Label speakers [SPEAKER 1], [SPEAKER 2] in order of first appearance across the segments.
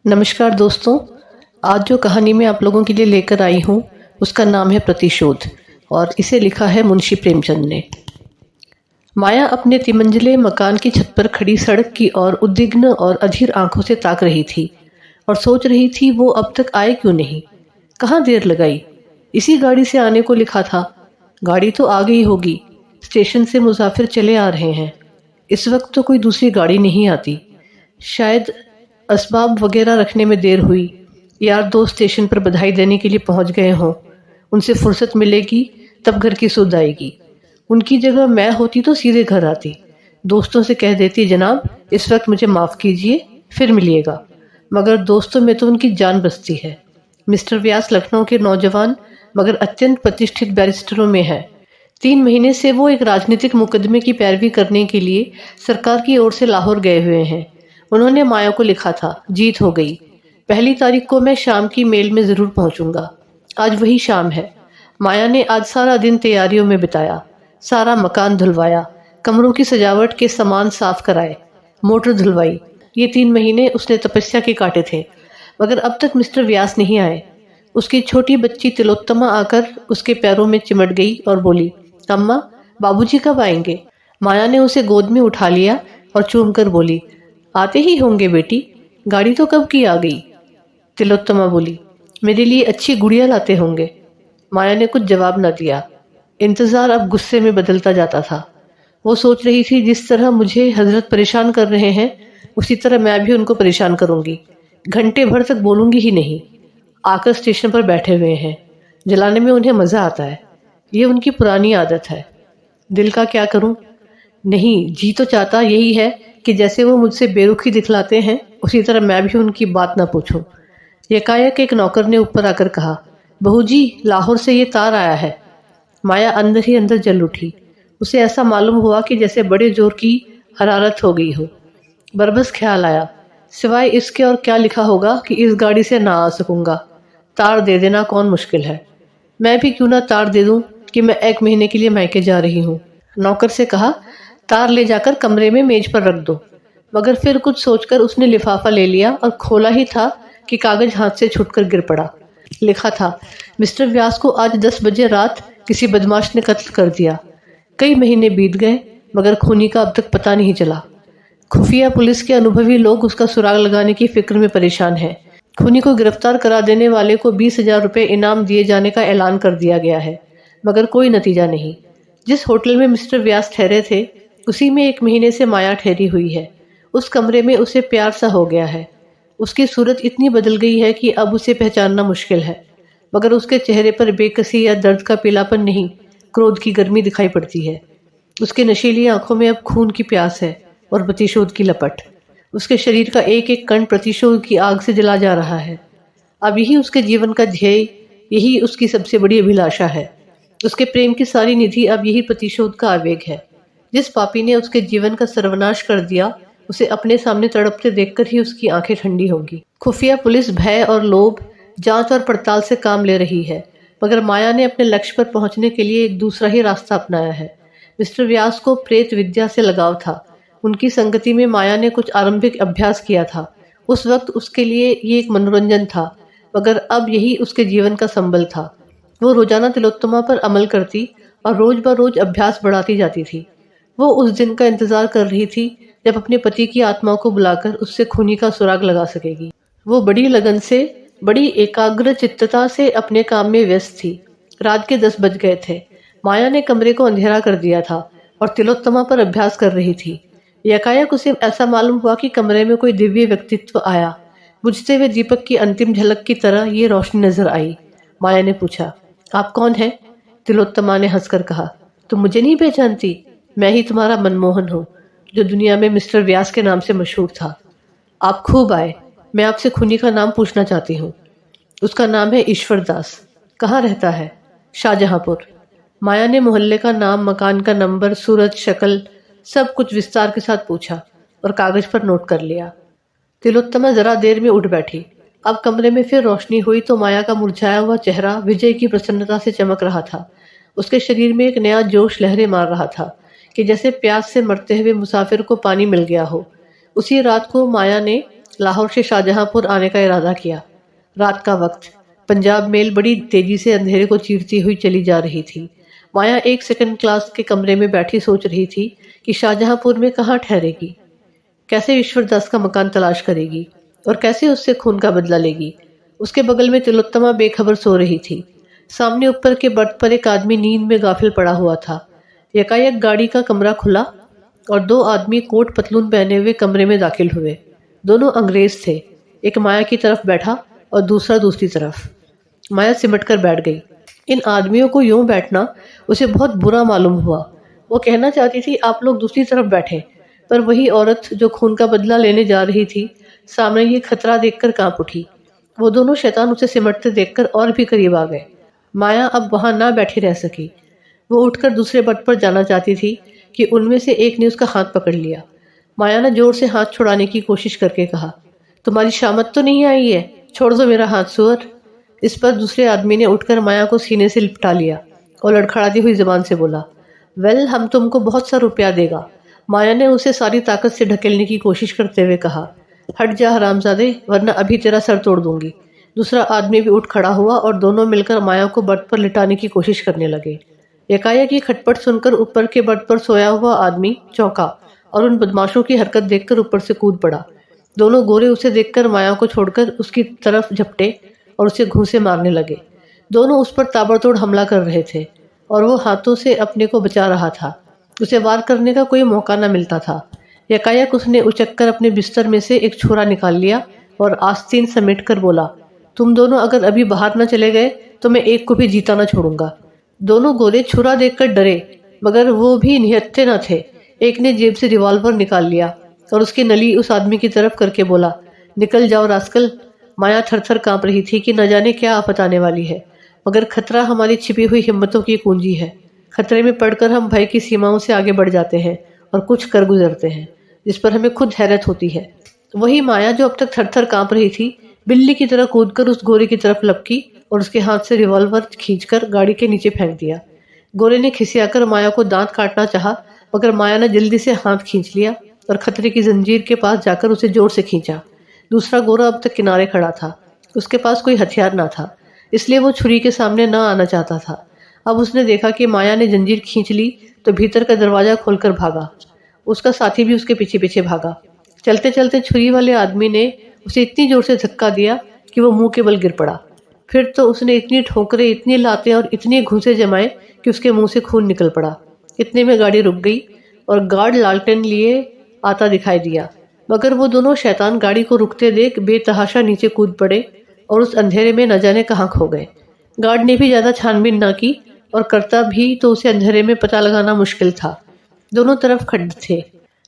[SPEAKER 1] नमस्कार दोस्तों। आज जो कहानी मैं आप लोगों के लिए लेकर आई हूँ उसका नाम है प्रतिशोध और इसे लिखा है मुंशी प्रेमचंद ने। माया अपने तिमंजिले मकान की छत पर खड़ी सड़क की ओर उद्विग्न और अधीर आंखों से ताक रही थी और सोच रही थी वो अब तक आए क्यों नहीं। कहाँ देर लगाई, इसी गाड़ी से आने को लिखा था। गाड़ी तो आ गई होगी, स्टेशन से मुसाफिर चले आ रहे हैं। इस वक्त तो कोई दूसरी गाड़ी नहीं आती। शायद असबाब वगैरह रखने में देर हुई। यार दोस्त स्टेशन पर बधाई देने के लिए पहुंच गए हों, उनसे फुर्सत मिलेगी तब घर की सुध आएगी। उनकी जगह मैं होती तो सीधे घर आती, दोस्तों से कह देती जनाब इस वक्त मुझे माफ़ कीजिए, फिर मिलिएगा। मगर दोस्तों में तो उनकी जान बसती है। मिस्टर व्यास लखनऊ के नौजवान मगर अत्यंत प्रतिष्ठित बैरिस्टरों में है। 3 महीने से वो एक राजनीतिक मुकदमे की पैरवी करने के लिए सरकार की ओर से लाहौर गए हुए हैं। उन्होंने माया को लिखा था, जीत हो गई, 1 तारीख को मैं शाम की मेल में ज़रूर पहुंचूंगा। आज वही शाम है। माया ने आज सारा दिन तैयारियों में बिताया। सारा मकान धुलवाया, कमरों की सजावट के सामान साफ कराए, मोटर धुलवाई। ये 3 महीने उसने तपस्या के काटे थे, मगर अब तक मिस्टर व्यास नहीं आए। उसकी छोटी बच्ची तिलोत्तमा आकर उसके पैरों में चिमट गई और बोली, अम्मा बाबूजी कब आएंगे। माया ने उसे गोद में उठा लिया और चूम कर बोली, आते ही होंगे बेटी, गाड़ी तो कब की आ गई। तिलोत्तमा बोली, मेरे लिए अच्छी गुड़िया लाते होंगे। माया ने कुछ जवाब न दिया। इंतज़ार अब गुस्से में बदलता जाता था। वो सोच रही थी जिस तरह मुझे हजरत परेशान कर रहे हैं उसी तरह मैं भी उनको परेशान करूंगी। घंटे भर तक बोलूंगी ही नहीं। आकर स्टेशन पर बैठे हुए हैं, जलाने में उन्हें मज़ा आता है। ये उनकी पुरानी आदत है। दिल का क्या करूं। नहीं, जी तो चाहता यही है कि जैसे वो मुझसे बेरुखी दिखलाते हैं उसी तरह मैं भी उनकी बात ना पूछूं। यकायक एक नौकर ने ऊपर आकर कहा, बहू जी लाहौर से ये तार आया है। माया अंदर ही अंदर जल उठी। उसे ऐसा मालूम हुआ कि जैसे बड़े जोर की हरारत हो गई हो। बरबस ख्याल आया, सिवाय इसके और क्या लिखा होगा कि इस गाड़ी से ना आ सकूंगा। तार दे देना कौन मुश्किल है। मैं भी क्यों ना तार दे दूं कि मैं 1 महीने के लिए मायके जा रही हूँ। नौकर से कहा, तार ले जाकर कमरे में मेज पर रख दो। मगर फिर कुछ सोचकर उसने लिफाफा ले लिया और खोला ही था कि कागज हाथ से छूटकर गिर पड़ा। लिखा था, मिस्टर व्यास को आज 10 बजे रात किसी बदमाश ने कत्ल कर दिया। कई महीने बीत गए मगर खूनी का अब तक पता नहीं चला। खुफिया पुलिस के अनुभवी लोग उसका सुराग लगाने की फिक्र में परेशान हैं। खूनी को गिरफ्तार करा देने वाले को 20,000 रुपये इनाम दिए जाने का ऐलान कर दिया गया है, मगर कोई नतीजा नहीं। जिस होटल में मिस्टर व्यास ठहरे थे उसी में 1 महीने से माया ठहरी हुई है। उस कमरे में उसे प्यार सा हो गया है। उसकी सूरत इतनी बदल गई है कि अब उसे पहचानना मुश्किल है, मगर उसके चेहरे पर बेकसी या दर्द का पीलापन नहीं, क्रोध की गर्मी दिखाई पड़ती है। उसके नशीली आंखों में अब खून की प्यास है और प्रतिशोध की लपट। उसके शरीर का एक एक कण प्रतिशोध की आग से जला जा रहा है। अब यही उसके जीवन का ध्येय, यही उसकी सबसे बड़ी अभिलाषा है। उसके प्रेम की सारी निधि अब यही प्रतिशोध का आवेग है। जिस पापी ने उसके जीवन का सर्वनाश कर दिया उसे अपने सामने तड़पते देखकर ही उसकी आंखें ठंडी होंगी। खुफिया पुलिस भय और लोभ, जांच और पड़ताल से काम ले रही है, मगर माया ने अपने लक्ष्य पर पहुंचने के लिए एक दूसरा ही रास्ता अपनाया है। मिस्टर व्यास को प्रेत विद्या से लगाव था। उनकी संगति में माया ने कुछ आरंभिक अभ्यास किया था। उस वक्त उसके लिए ये एक मनोरंजन था, मगर अब यही उसके जीवन का संबल था। वो रोजाना तिलोत्तमा पर अमल करती और रोज ब रोज अभ्यास बढ़ाती जाती थी। वो उस दिन का इंतजार कर रही थी जब अपने पति की आत्मा को बुलाकर उससे खूनी का सुराग लगा सकेगी। वो बड़ी लगन से, बड़ी एकाग्र चित्तता से अपने काम में व्यस्त थी। रात के 10 बज गए थे। माया ने कमरे को अंधेरा कर दिया था और तिलोत्तमा पर अभ्यास कर रही थी। यकायक उसे ऐसा मालूम हुआ कि कमरे में कोई दिव्य व्यक्तित्व आया। बुझते हुए दीपक की अंतिम झलक की तरह ये रोशनी नजर आई। माया ने पूछा, आप कौन हैं? तिलोत्तमा ने हंसकर कहा, तुम मुझे नहीं पहचानती? मैं ही तुम्हारा मनमोहन हूँ, जो दुनिया में मिस्टर व्यास के नाम से मशहूर था। आप खूब आए। मैं आपसे खूनी का नाम पूछना चाहती हूँ। उसका नाम है ईश्वर दास। कहाँ रहता है? शाहजहांपुर। माया ने मोहल्ले का नाम, मकान का नंबर, सूरत, शक्ल, सब कुछ विस्तार के साथ पूछा और कागज पर नोट कर लिया। तिलोत्तमा जरा देर में उठ बैठी। अब कमरे में फिर रोशनी हुई तो माया का मुरझाया हुआ चेहरा विजय की प्रसन्नता से चमक रहा था। उसके शरीर में एक नया जोश लहरें मार रहा था कि जैसे प्यास से मरते हुए मुसाफिर को पानी मिल गया हो। उसी रात को माया ने लाहौर से शाहजहांपुर आने का इरादा किया। रात का वक्त, पंजाब मेल बड़ी तेजी से अंधेरे को चीरती हुई चली जा रही थी। माया एक सेकंड क्लास के कमरे में बैठी सोच रही थी कि शाहजहांपुर में कहाँ ठहरेगी, कैसे ईश्वर दास का मकान तलाश करेगी और कैसे उससे खून का बदला लेगी। उसके बगल में तिलोत्तमा बेखबर सो रही थी। सामने ऊपर के बर्थ पर एक आदमी नींद में गाफिल पड़ा हुआ था। एकाएक गाड़ी का कमरा खुला और दो आदमी कोट पतलून पहने हुए कमरे में दाखिल हुए। दोनों अंग्रेज थे। एक माया की तरफ बैठा और दूसरा दूसरी तरफ। माया सिमट कर बैठ गई। इन आदमियों को यूं बैठना उसे बहुत बुरा मालूम हुआ। वो कहना चाहती थी आप लोग दूसरी तरफ बैठे, पर वही औरत जो खून का बदला लेने जा रही थी सामने ये खतरा देखकर कांप उठी। वो दोनों शैतान उसे सिमटते देखकर और भी करीब आ गए। माया अब वहां ना बैठी रह सकी। वो उठकर दूसरे बट पर जाना चाहती थी कि उनमें से एक ने उसका हाथ पकड़ लिया। माया ने जोर से हाथ छुड़ाने की कोशिश करके कहा, तुम्हारी शामत तो नहीं आई है, छोड़ दो मेरा हाथ सुअर। इस पर दूसरे आदमी ने उठकर माया को सीने से लिपटा लिया और लड़खड़ाती हुई जुबान से बोला, वेल, हम तुमको बहुत सा रुपया देगा। माया ने उसे सारी ताकत से ढकेलने की कोशिश करते हुए कहा, हट जा हरामजादे, वरना अभी तेरा सर तोड़ दूंगी। दूसरा आदमी भी उठ खड़ा हुआ और दोनों मिलकर माया को बर्थ पर लिटाने की कोशिश करने लगे। एकाएक की खटपट सुनकर ऊपर के बर्थ पर सोया हुआ आदमी चौंका और उन बदमाशों की हरकत देखकर ऊपर से कूद पड़ा। दोनों गोरे उसे देखकर माया को छोड़कर उसकी तरफ झपटे और उसे घूंसे मारने लगे। दोनों उस पर ताबड़तोड़ हमला कर रहे थे और वो हाथों से अपने को बचा रहा था। उसे वार करने का कोई मौका न मिलता था। एकाएक उसने उचककर अपने बिस्तर में से एक छुरा निकाल लिया और आस्तीन समेट कर बोला, तुम दोनों अगर अभी बाहर न चले गए तो मैं एक को भी जीता न छोड़ूंगा। दोनों गोरे छुरा देखकर डरे, मगर वो भी निहत्थे न थे। एक ने जेब से रिवॉल्वर निकाल लिया और उसकी नली उस आदमी की तरफ करके बोला, निकल जाओ रास्कल। माया थर-थर कांप रही थी कि न जाने क्या आफत आने वाली है, मगर खतरा हमारी छिपी हुई हिम्मतों की कुंजी है। खतरे में पड़कर हम भय की सीमाओं से आगे बढ़ जाते हैं और कुछ कर गुजरते हैं जिस पर हमें खुद हैरत होती है। वही माया जो अब तक थर-थर कांप रही थी, बिल्ली की तरह कूदकर उस गोरे की तरफ लपकी और उसके हाथ से रिवॉल्वर खींचकर गाड़ी के नीचे फेंक दिया। गोरे ने खिसियाकर माया को दांत काटना चाहा, मगर माया ने जल्दी से हाथ खींच लिया और खतरे की जंजीर के पास जाकर उसे जोर से खींचा। दूसरा गोरा अब तक किनारे खड़ा था। उसके पास कोई हथियार ना था, इसलिए वो छुरी के सामने न आना चाहता था। अब उसने देखा कि माया ने जंजीर खींच ली तो भीतर का दरवाजा खोलकर भागा। उसका साथी भी उसके पीछे पीछे भागा। चलते चलते छुरी वाले आदमी ने उसे इतनी जोर से धक्का दिया कि वो मुंह के बल गिर पड़ा। फिर तो उसने इतनी ठोकरें, इतनी लातें और इतनी घूंसे जमाए कि उसके मुंह से खून निकल पड़ा। इतने में गाड़ी रुक गई और गार्ड लालटेन लिए आता दिखाई दिया, मगर वो दोनों शैतान गाड़ी को रुकते देख बेतहाशा नीचे कूद पड़े और उस अंधेरे में न जाने कहाँ खो गए। गार्ड ने भी ज्यादा छानबीन ना की और करता भी तो उसे अंधेरे में पता लगाना मुश्किल था। दोनों तरफ खड्ड थे,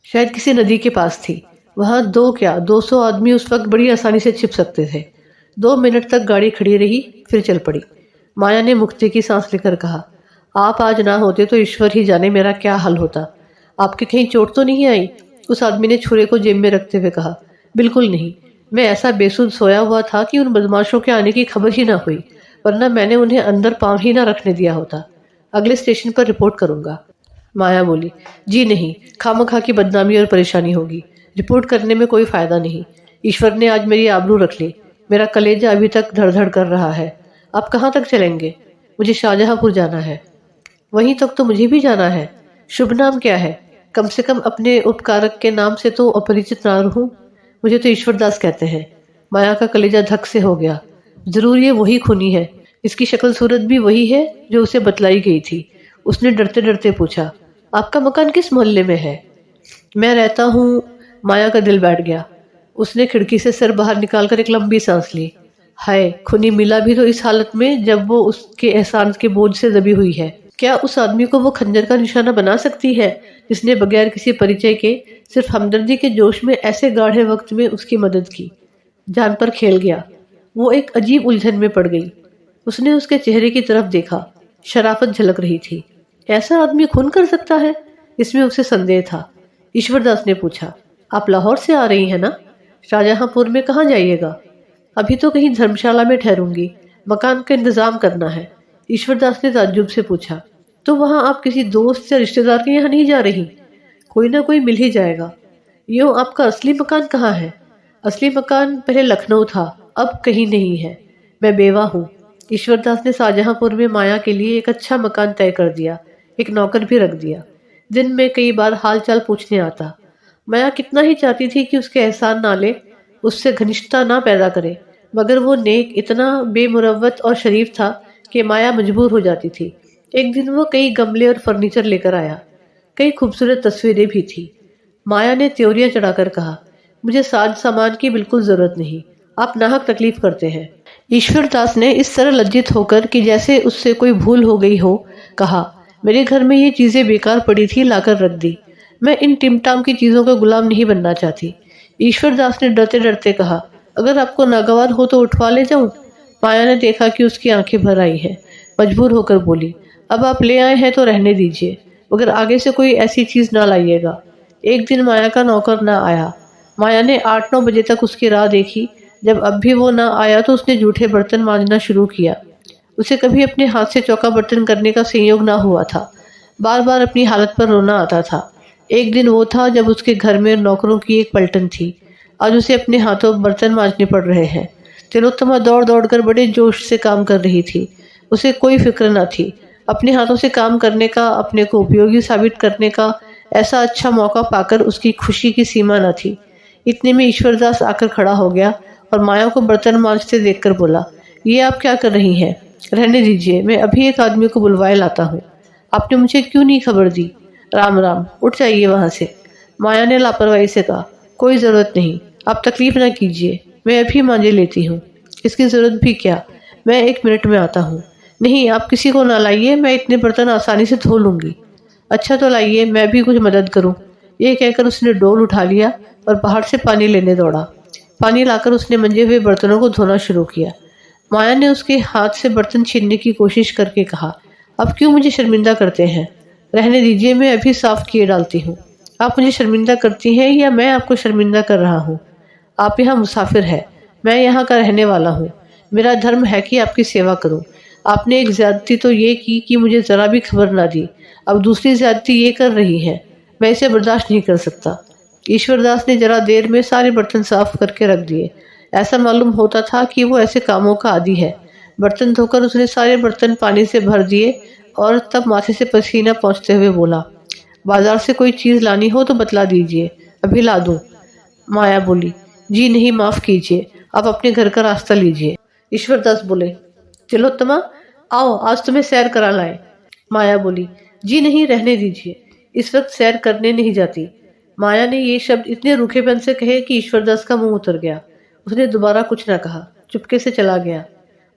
[SPEAKER 1] शायद किसी नदी के पास थी। वहां दो क्या 200 आदमी उस वक्त बड़ी आसानी से छिप सकते थे। 2 मिनट तक गाड़ी खड़ी रही, फिर चल पड़ी। माया ने मुक्ति की सांस लेकर कहा, आप आज ना होते तो ईश्वर ही जाने मेरा क्या हाल होता। आपके कहीं चोट तो नहीं आई? उस आदमी ने छुरे को जेब में रखते हुए कहा, बिल्कुल नहीं। मैं ऐसा बेसुध सोया हुआ था कि उन बदमाशों के आने की खबर ही ना हुई, वरना मैंने उन्हें अंदर पांव ही ना रखने दिया होता। अगले स्टेशन पर रिपोर्ट करूंगा। माया बोली, जी नहीं, खामखा की बदनामी और परेशानी होगी। रिपोर्ट करने में कोई फायदा नहीं। ईश्वर ने आज मेरी आबरू रख ली। मेरा कलेजा अभी तक धड़-धड़ कर रहा है। आप कहाँ तक चलेंगे? मुझे शाहजहांपुर जाना है। वहीं तक तो मुझे भी जाना है। शुभ नाम क्या है? कम से कम अपने उपकारक के नाम से तो अपरिचित ना रहूं। मुझे तो ईश्वर दास कहते हैं। माया का कलेजा धक से हो गया। जरूर ये वही खूनी है। इसकी शक्ल सूरत भी वही है जो उसे बतलाई गई थी। उसने डरते डरते पूछा, आपका मकान किस मोहल्ले में है? मैं रहता हूँ। माया का दिल बैठ गया। उसने खिड़की से सर बाहर निकालकर एक लंबी सांस ली। हाय, खूनी मिला भी तो इस हालत में जब वो उसके एहसान के बोझ से दबी हुई है। क्या उस आदमी को वो खंजर का निशाना बना सकती है जिसने बगैर किसी परिचय के सिर्फ हमदर्दी के जोश में ऐसे गाढ़े वक्त में उसकी मदद की? जान पर खेल गया। वो एक अजीब उलझन में पड़ गई। उसने उसके चेहरे की तरफ देखा। शराफत झलक रही थी। ऐसा आदमी खून कर सकता है? इसमें उसे संदेह था। ईश्वरदास ने पूछा, आप लाहौर से आ रही हैं ना? शाहजहांपुर में कहाँ जाइएगा? अभी तो कहीं धर्मशाला में ठहरूंगी। मकान का इंतजाम करना है। ईश्वरदास ने ताज्जुब से पूछा, तो वहां आप किसी दोस्त या रिश्तेदार के यहाँ नहीं जा रही? कोई ना कोई मिल ही जाएगा। यूँ आपका असली मकान कहाँ है? असली मकान पहले लखनऊ था, अब कहीं नहीं है। मैं बेवा हूँ। ईश्वरदास ने शाहजहांपुर में माया के लिए एक अच्छा मकान तय कर दिया। एक नौकर भी रख दिया। दिन में कई बार हाल चाल पूछने आता। माया कितना ही चाहती थी कि उसके एहसान ना ले, उससे घनिष्ठता ना पैदा करे, मगर वो नेक इतना बेमुरवत और शरीफ था कि माया मजबूर हो जाती थी। एक दिन वो कई गमले और फर्नीचर लेकर आया। कई खूबसूरत तस्वीरें भी थी। माया ने त्योरियां चढ़ाकर कहा, मुझे साज सामान की बिल्कुल जरूरत नहीं, आप नाहक तकलीफ करते हैं। ईश्वरदास ने इस तरह लज्जित होकर कि जैसे उससे कोई भूल हो गई हो, कहा, मेरे घर में ये चीजें बेकार पड़ी थी, लाकर रख दी। मैं इन टिमटाम की चीजों का गुलाम नहीं बनना चाहती। ईश्वरदास ने डरते डरते कहा, अगर आपको नागवार हो तो उठवा ले जाऊं। माया ने देखा कि उसकी आंखें भर आई हैं। मजबूर होकर बोली, अब आप ले आए हैं तो रहने दीजिए, मगर आगे से कोई ऐसी चीज ना लाइएगा। एक दिन माया का नौकर ना आया। माया ने 8-9 बजे तक उसकी राह देखी। जब अब भी वो ना आया तो उसने जूठे बर्तन मांजना शुरू किया। उसे कभी अपने हाथ से चौका बर्तन करने का संयोग ना हुआ था। बार बार अपनी हालत पर रोना आता था। एक दिन वो था जब उसके घर में नौकरों की एक पलटन थी। आज उसे अपने हाथों बर्तन मांजने पड़ रहे हैं। तिलोत्तमा दौड़ दौड़ कर बड़े जोश से काम कर रही थी। उसे कोई फिक्र न थी। अपने हाथों से काम करने का, अपने को उपयोगी साबित करने का ऐसा अच्छा मौका पाकर उसकी खुशी की सीमा न थी। इतने में ईश्वरदास आकर खड़ा हो गया और माया को बर्तन मांजते देखकर बोला, ये आप क्या कर रही हैं? रहने दीजिए, मैं अभी एक आदमी को बुलवाए लाता हूँ। आपने मुझे क्यों नहीं खबर दी? राम राम, उठ जाइए वहां से। माया ने लापरवाही से कहा, कोई जरूरत नहीं, आप तकलीफ ना कीजिए, मैं अभी मांजे लेती हूँ। इसकी जरूरत भी क्या, मैं 1 मिनट में आता हूँ। नहीं, आप किसी को ना लाइए, मैं इतने बर्तन आसानी से धो लूंगी। अच्छा तो लाइए, मैं भी कुछ मदद करूं। ये कहकर उसने डोल उठा लिया और बाहर से पानी लेने दौड़ा। पानी लाकर उसने मंजे हुए बर्तनों को धोना शुरू किया। माया ने उसके हाथ से बर्तन छीनने की कोशिश करके कहा, अब क्यों मुझे शर्मिंदा करते हैं? रहने दीजिए, मैं अभी साफ किए डालती हूँ। आप मुझे शर्मिंदा करती हैं या मैं आपको शर्मिंदा कर रहा हूँ? आप यहाँ मुसाफिर हैं, मैं यहाँ का रहने वाला हूँ। मेरा धर्म है कि आपकी सेवा करूँ। आपने एक ज्यादती तो ये की कि मुझे जरा भी खबर ना दी। अब दूसरी ज्यादती ये कर रही है। मैं इसे बर्दाश्त नहीं कर सकता। ईश्वरदास ने जरा देर में सारे बर्तन साफ करके रख दिए। ऐसा मालूम होता था कि वो ऐसे कामों का आदी है। बर्तन धोकर उसने सारे बर्तन पानी से भर दिए और तब माथे से पसीना पहुंचते हुए बोला, बाजार से कोई चीज लानी हो तो बतला दीजिए, अभी ला दूं। माया बोली, जी नहीं, माफ कीजिए, आप अपने घर का रास्ता लीजिए। ईश्वरदास बोले, तिलोत्तमा, आओ आज तुम्हें सैर करा लाए। माया बोली, जी नहीं, रहने दीजिए, इस वक्त सैर करने नहीं जाती। माया ने ये शब्द इतने रूखेपन से कहे कि ईश्वरदास का मुंह उतर गया। उसने दोबारा कुछ न कहा, चुपके से चला गया।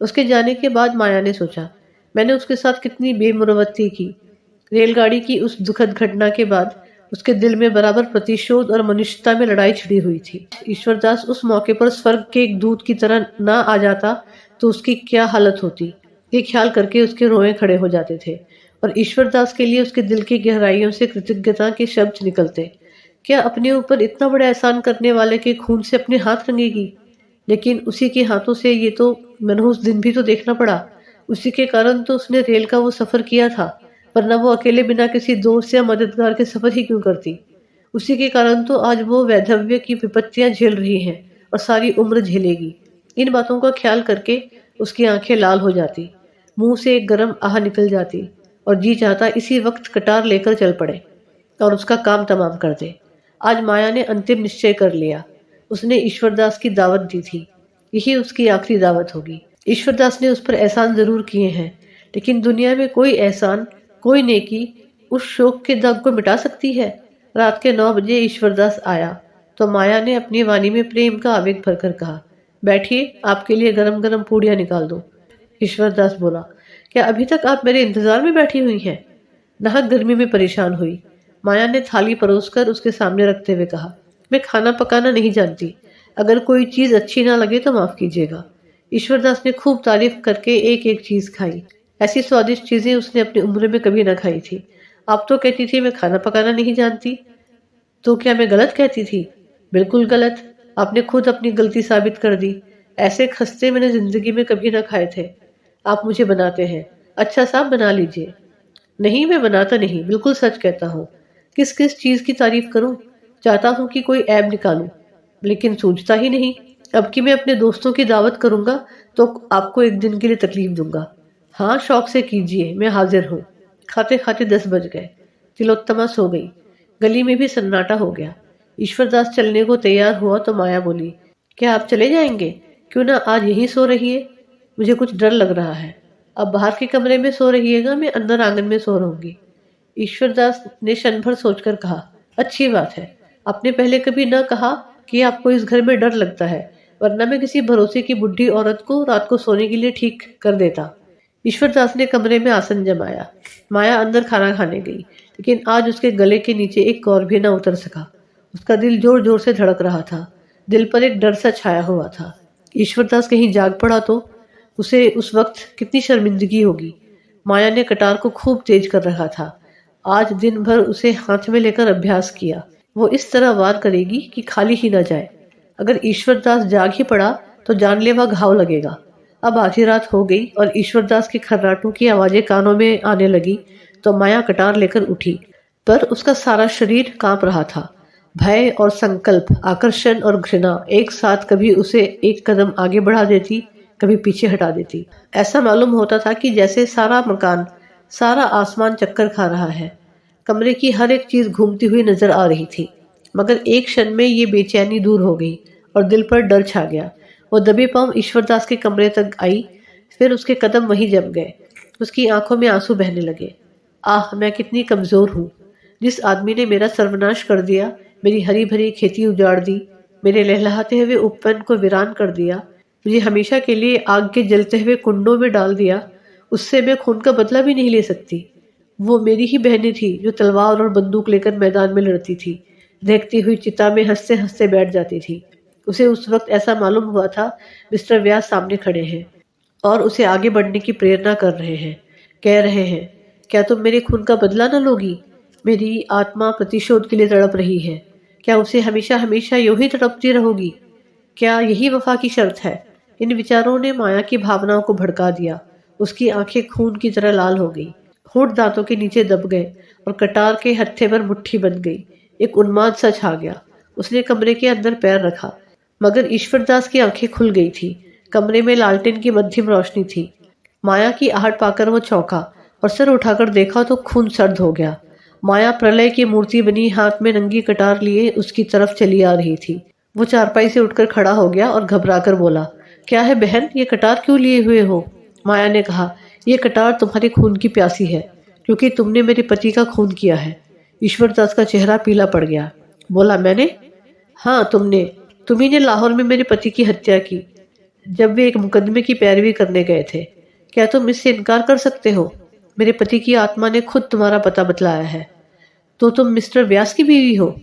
[SPEAKER 1] उसके जाने के बाद माया ने सोचा, मैंने उसके साथ कितनी बेमुरवत्ती की। रेलगाड़ी की उस दुखद घटना के बाद उसके दिल में बराबर प्रतिशोध और मनुष्यता में लड़ाई छिड़ी हुई थी। ईश्वरदास उस मौके पर स्वर्ग के एक दूत की तरह न आ जाता तो उसकी क्या हालत होती, ये ख्याल करके उसके रोए खड़े हो जाते थे और ईश्वरदास के लिए उसके दिल की गहराइयों से कृतज्ञता के शब्द निकलते। क्या अपने ऊपर इतना बड़ा एहसान करने वाले के खून से अपने हाथ रंगेगी? लेकिन उसी के हाथों से ये तो मनहूस दिन भी तो देखना पड़ा। उसी के कारण तो उसने रेल का वो सफर किया था, वरना वो अकेले बिना किसी दोस्त या मददगार के सफर ही क्यों करती। उसी के कारण तो आज वो वैधव्य की विपत्तियां झेल रही हैं और सारी उम्र झेलेगी। इन बातों का ख्याल करके उसकी आंखें लाल हो जाती, मुंह से एक गर्म आह निकल जाती और जी चाहता इसी वक्त कटार लेकर चल पड़े और उसका काम तमाम कर दे। आज माया ने अंतिम निश्चय कर लिया। उसने ईश्वरदास की दावत दी थी, यही उसकी आखिरी दावत होगी। ईश्वरदास ने उस पर एहसान जरूर किए हैं, लेकिन दुनिया में कोई एहसान, कोई नेकी उस शोक के दाग को मिटा सकती है। रात के 9 बजे ईश्वरदास आया तो माया ने अपनी वाणी में प्रेम का आवेग भरकर कहा, बैठिए, आपके लिए गरम गरम पूड़ियां निकाल दो। ईश्वरदास बोला, क्या अभी तक आप मेरे इंतजार में बैठी हुई हैं? नाहक गर्मी में परेशान हुई। माया ने थाली परोसकर उसके सामने रखते हुए कहा, मैं खाना पकाना नहीं जानती, अगर कोई चीज अच्छी ना लगे तो माफ कीजिएगा। ईश्वरदास ने खूब तारीफ करके एक एक चीज खाई। ऐसी स्वादिष्ट चीजें उसने अपनी उम्र में कभी ना खाई थी। आप तो कहती थी मैं खाना पकाना नहीं जानती, तो क्या मैं गलत कहती थी? बिल्कुल गलत। आपने खुद अपनी गलती साबित कर दी। ऐसे खस्ते मैंने जिंदगी में कभी ना खाए थे। आप मुझे बनाते हैं, अच्छा साहब बना लीजिए। नहीं, मैं बनाता नहीं, बिल्कुल सच कहता हूँ। किस किस चीज की तारीफ करूं? चाहता हूं कि कोई ऐब निकालूं। लेकिन सूझता ही नहीं। अब कि मैं अपने दोस्तों की दावत करूंगा तो आपको एक दिन के लिए तकलीफ दूंगा। हाँ, शौक से कीजिए, मैं हाजिर हूँ। खाते खाते 10 बज गए। तिलोत्तमा सो गई। गली में भी सन्नाटा हो गया। ईश्वरदास चलने को तैयार हुआ तो माया बोली, क्या आप चले जाएंगे? क्यों ना आज यहीं सो रहिए। मुझे कुछ डर लग रहा है। अब बाहर के कमरे में सो रहिएगा, मैं अंदर आंगन में सो रहूंगी। ईश्वरदास ने क्षण भर सोचकर कहा, अच्छी बात है। आपने पहले कभी न कहा कि आपको इस घर में डर लगता है, वरना मैं किसी भरोसे की बुढ़ी औरत को रात को सोने के लिए ठीक कर देता। ईश्वरदास ने कमरे में आसन जमाया। माया अंदर खाना खाने गई, लेकिन आज उसके गले के नीचे एक कौर भी न उतर सका। उसका दिल जोर जोर से धड़क रहा था। दिल पर एक डर सा छाया हुआ था। ईश्वरदास कहीं जाग पड़ा तो उसे उस वक्त कितनी शर्मिंदगी होगी। माया ने कटार को खूब तेज कर रखा था। आज दिन भर उसे हाथ में लेकर अभ्यास किया। वो इस तरह वार करेगी कि खाली ही न जाए। अगर ईश्वरदास जाग ही पड़ा तो जानलेवा घाव लगेगा। अब आधी रात हो गई और ईश्वरदास के खर्राटों की आवाजें कानों में आने लगी तो माया कटार लेकर उठी, पर उसका सारा शरीर कांप रहा था। भय और संकल्प, आकर्षण और घृणा एक साथ कभी उसे एक कदम आगे बढ़ा देती, कभी पीछे हटा देती। ऐसा मालूम होता था कि जैसे सारा मकान, सारा आसमान चक्कर खा रहा है। कमरे की हर एक चीज घूमती हुई नजर आ रही थी। मगर एक क्षण में ये बेचैनी दूर हो गई और दिल पर डर छा गया। वो दबे पांव ईश्वरदास के कमरे तक आई, फिर उसके कदम वहीं जम गए। उसकी आंखों में आंसू बहने लगे। आह, मैं कितनी कमजोर हूँ। जिस आदमी ने मेरा सर्वनाश कर दिया, मेरी हरी भरी खेती उजाड़ दी, मेरे लहलहाते हुए उपवन को वीरान कर दिया, मुझे हमेशा के लिए आग के जलते हुए कुंडों में डाल दिया, उससे मैं खून का बदला भी नहीं ले सकती। वो मेरी ही बहनें थी जो तलवार और बंदूक लेकर मैदान में लड़ती थी, देखती हुई चिता में हंसते हंसते बैठ जाती थी। उसे उस वक्त ऐसा मालूम हुआ था मिस्टर व्यास सामने खड़े हैं और उसे आगे बढ़ने की प्रेरणा कर रहे हैं। कह रहे हैं, क्या तुम मेरे खून का बदला न लोगी? मेरी आत्मा प्रतिशोध के लिए तड़प रही है। क्या उसे हमेशा हमेशा यूं ही तड़पती रहोगी? क्या यही वफा की शर्त है? इन विचारों ने माया की भावनाओं को भड़का दिया। उसकी आंखें खून की तरह लाल हो गई, होंठ दांतों के नीचे दब गए और कटार के हत्थे पर मुट्ठी बन गई। एक उन्माद सा छा गया। उसने कमरे के अंदर पैर रखा, मगर ईश्वरदास की आंखें खुल गई थी। कमरे में लालटेन की मध्यम रोशनी थी। माया की आहट पाकर वो चौंका और सिर उठाकर देखा तो खून सर्द हो गया। माया प्रलय की मूर्ति बनी हाथ में नंगी कटार लिए उसकी तरफ चली आ रही थी। वो चारपाई से उठकर खड़ा हो गया और घबराकर बोला, क्या है बहन, ये कटार क्यों लिए हुए हो? माया ने कहा, ये कटार तुम्हारे खून की प्यासी है, क्योंकि तुमने मेरे पति का खून किया है। ईश्वरदास का चेहरा पीला पड़ गया। बोला, मैंने? हाँ, तुमने। तुम्ही ने लाहौर में मेरे पति की हत्या की, जब वे एक मुकदमे की पैरवी करने गए थे। क्या तुम इससे इनकार कर सकते हो? मेरे पति की आत्मा ने खुद तुम्हारा पता बतलाया है। तो तुम मिस्टर व्यास की बीवी हो?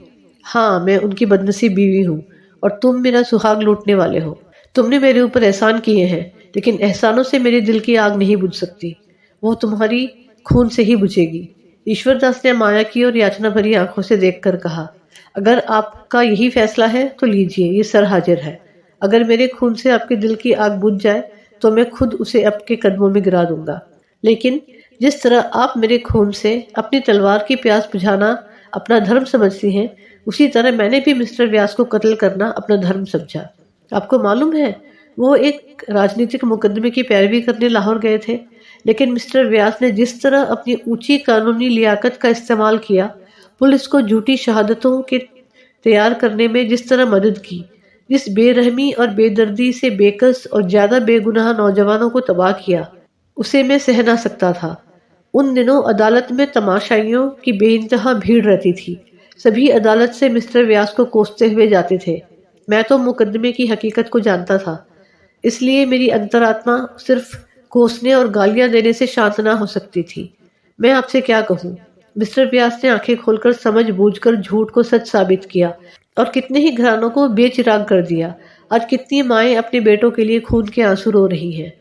[SPEAKER 1] हाँ, मैं उनकी बदनसीब बीवी हूँ और तुम मेरा सुहाग लूटने वाले हो। तुमने मेरे ऊपर एहसान किए हैं, लेकिन एहसानों से मेरे दिल की आग नहीं बुझ सकती। वो तुम्हारी खून से ही बुझेगी। ईश्वरदास ने माया की और याचना भरी आंखों से देखकर कहा, अगर आपका यही फैसला है तो लीजिए, ये सर हाजिर है। अगर मेरे खून से आपके दिल की आग बुझ जाए तो मैं खुद उसे आपके कदमों में गिरा दूंगा। लेकिन जिस तरह आप मेरे खून से अपनी तलवार की प्यास बुझाना अपना धर्म समझती हैं, उसी तरह मैंने भी मिस्टर व्यास को कत्ल करना अपना धर्म समझा। आपको मालूम है, वो एक राजनीतिक मुकदमे की पैरवी करने लाहौर गए थे, लेकिन मिस्टर व्यास ने जिस तरह अपनी ऊंची कानूनी लियाकत का इस्तेमाल किया, पुलिस को झूठी शहादतों के तैयार करने में जिस तरह मदद की, जिस बेरहमी और बेदर्दी से बेकस और ज्यादा बेगुनाह नौजवानों को तबाह किया, उसे मैं सह ना सकता था। उन दिनों अदालत में तमाशाइयों की बेइंतहा भीड़ रहती थी। सभी अदालत से मिस्टर व्यास को कोसते हुए जाते थे। मैं तो मुकदमे की हकीकत को जानता था, इसलिए मेरी अंतरात्मा सिर्फ कोसने और गालियां देने से शांत ना हो सकती थी। मैं आपसे क्या कहूँ? मिस्टर व्यास ने आंखें खोलकर समझ बूझकर झूठ को सच साबित किया और कितने ही घरानों को बेचिराग कर दिया। आज कितनी माएँ अपने बेटों के लिए खून के आंसू रो रही हैं।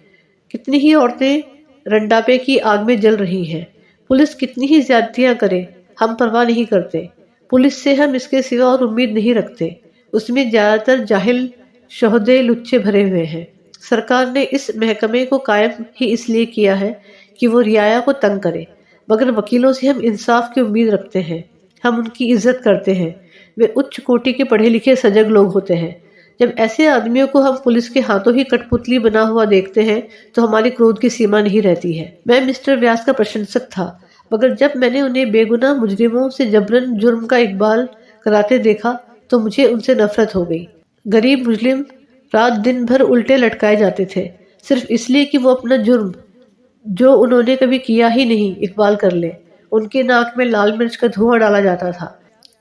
[SPEAKER 1] कितनी ही औरतें रंडापे की आग में जल रही हैं। पुलिस कितनी ही ज्यादतियां करे, हम परवाह नहीं करते। पुलिस से हम इसके सिवा और उम्मीद नहीं रखते। उसमें ज्यादातर जाहिल शोहदे लुच्चे भरे हुए हैं। सरकार ने इस महकमे को कायम ही इसलिए किया है कि वो रियाया को तंग करे, मगर वकीलों से हम इंसाफ की उम्मीद रखते हैं। हम उनकी इज्जत करते हैं। वे उच्च कोटि के पढ़े लिखे सजग लोग होते हैं। जब ऐसे आदमियों को हम पुलिस के हाथों ही कठपुतली बना हुआ देखते हैं तो हमारी क्रोध की सीमा नहीं रहती है। मैं मिस्टर व्यास का प्रशंसक था, मगर जब मैंने उन्हें बेगुनाह मुजरिमों से जबरन जुर्म का इकबाल कराते देखा तो मुझे उनसे नफरत हो गई। गरीब मुस्लिम रात दिन भर उल्टे लटकाए जाते थे, सिर्फ इसलिए कि वो अपना जुर्म, जो उन्होंने कभी किया ही नहीं, इकबाल कर ले। उनके नाक में लाल मिर्च का धुआं डाला जाता था।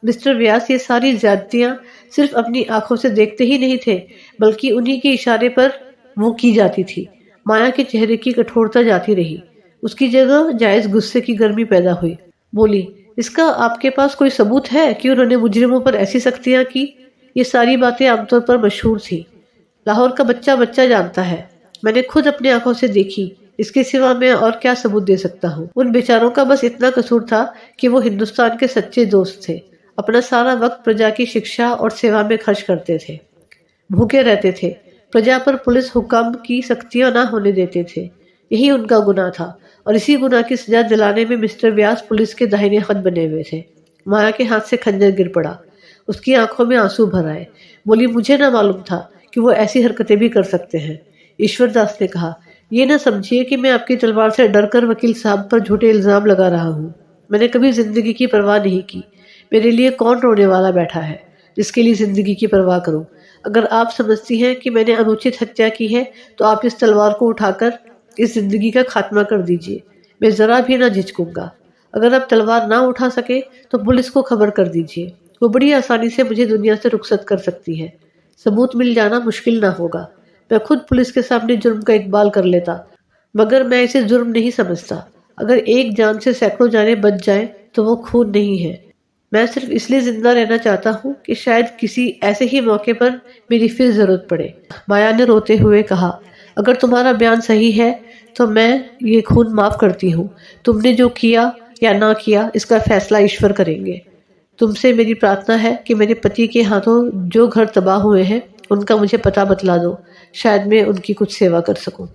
[SPEAKER 1] मिस्टर व्यास ये सारी ज्यादतियां सिर्फ अपनी आंखों से देखते ही नहीं थे, बल्कि उन्हीं के इशारे पर वो की जाती थी। माया के चेहरे की कठोरता जाती रही, उसकी जगह जायज गुस्से की गर्मी पैदा हुई। बोली, इसका आपके पास कोई सबूत है कि उन्होंने मुजरिमों पर ऐसी सख्तियां की? ये सारी बातें आमतौर पर मशहूर थी, लाहौर का बच्चा बच्चा जानता है। मैंने खुद अपनी आंखों से देखी, इसके सिवा मैं और क्या सबूत दे सकता हूँ? उन बेचारों का बस इतना कसूर था कि वो हिंदुस्तान के सच्चे दोस्त थे। अपना सारा वक्त प्रजा की शिक्षा और सेवा में खर्च करते थे, भूखे रहते थे, प्रजा पर पुलिस हुक्म की सख्तियां ना होने देते थे। यही उनका गुनाह था और इसी गुनाह की सजा दिलाने में मिस्टर व्यास पुलिस के दाहिने हाथ बने हुए थे। माया के हाथ से खंजर गिर पड़ा, उसकी आंखों में आंसू भर आए। बोली, मुझे ना मालूम था कि वो ऐसी हरकतें भी कर सकते हैं। ईश्वरदास ने कहा, ये ना समझिए कि मैं आपकी तलवार से डरकर वकील साहब पर झूठे इल्जाम लगा रहा हूँ। मैंने कभी जिंदगी की परवाह नहीं की। मेरे लिए कौन रोने वाला बैठा है जिसके लिए जिंदगी की परवाह करूं? अगर आप समझती हैं कि मैंने अनुचित हत्या की है तो आप इस तलवार को उठाकर इस जिंदगी का खात्मा कर दीजिए। मैं जरा भी ना झिझकूंगा। अगर आप तलवार ना उठा सके तो पुलिस को खबर कर दीजिए, वो बड़ी आसानी से मुझे दुनिया से रुखसत कर सकती है। सबूत मिल जाना मुश्किल ना होगा। मैं खुद पुलिस के सामने जुर्म का इकबाल कर लेता, मगर मैं इसे जुर्म नहीं समझता। अगर एक जान से सैकड़ों जानें बच जाएं तो वो खून नहीं है। मैं सिर्फ इसलिए जिंदा रहना चाहता हूँ कि शायद किसी ऐसे ही मौके पर मेरी फिर जरूरत पड़े। माया ने रोते हुए कहा, अगर तुम्हारा बयान सही है तो मैं ये खून माफ करती हूँ। तुमने जो किया या ना किया इसका फैसला ईश्वर करेंगे। तुमसे मेरी प्रार्थना है कि मेरे पति के हाथों जो घर तबाह हुए हैं उनका मुझे पता बतला दो, शायद मैं उनकी कुछ सेवा कर सकूं।